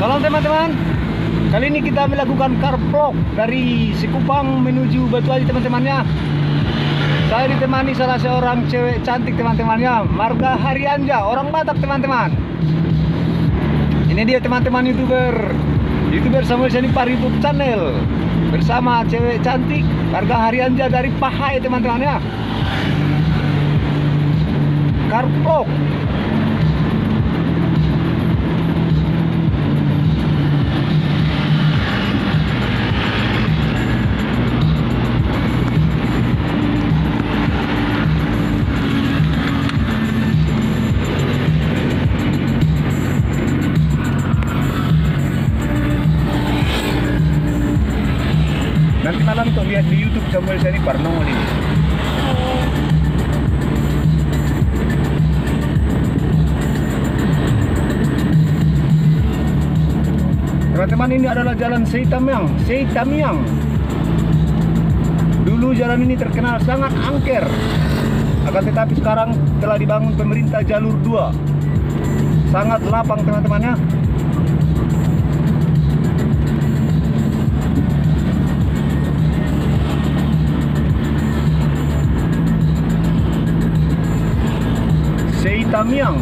Salam teman-teman. Kali ini kita melakukan car vlog dari Sikupang menuju Batu Aji teman-temannya. Saya ditemani salah seorang cewek cantik teman-temannya, Marga Harianja, orang Batak teman-teman. Ini dia teman-teman YouTuber Samuel Senipar YouTube channel bersama cewek cantik Marga Harianja dari Pahai teman-temannya. Car vlog. Nanti malam tuh lihat di YouTube Samuel Senipar nongol ini. Teman-teman, ini adalah jalan Seitamiang. Dulu jalan ini terkenal sangat angker. Akan tetapi sekarang telah dibangun pemerintah jalur 2. Sangat lapang teman-temannya. Seitamiang.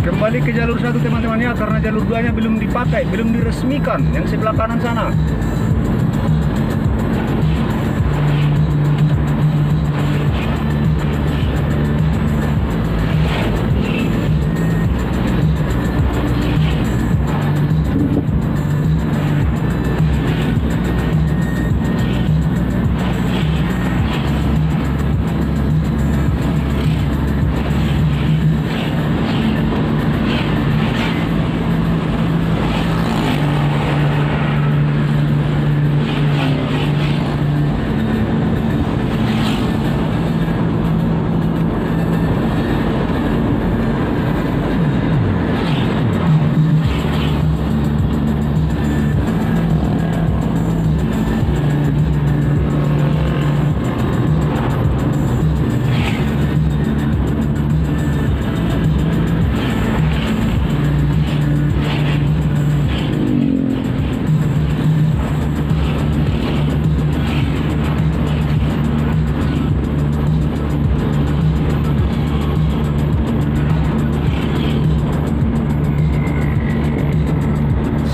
Kembali ke jalur 1 teman-temannya, karena jalur 2-nya belum dipakai, belum diresmikan, yang sebelah kanan sana.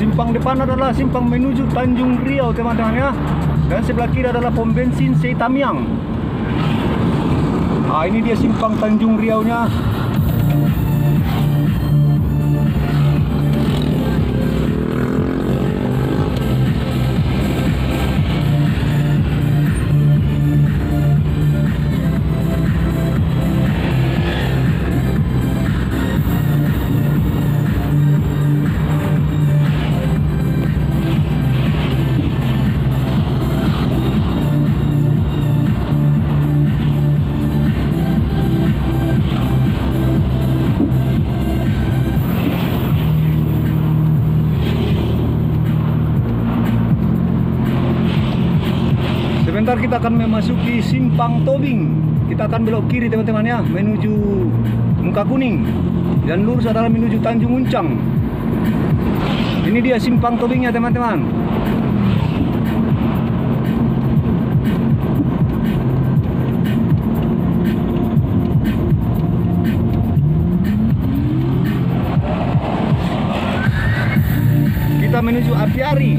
Simpang depan adalah simpang menuju Tanjung Riau teman-teman ya. Dan sebelah kiri adalah pom bensin Seitamiang. Nah, ini dia simpang Tanjung Riau-nya. Sebentar kita akan memasuki simpang Tobing. Kita akan belok kiri teman-teman ya, menuju Muka Kuning. Dan lurus adalah menuju Tanjung Uncang. Ini dia simpang Tobingnya teman-teman. Kita menuju Apiari.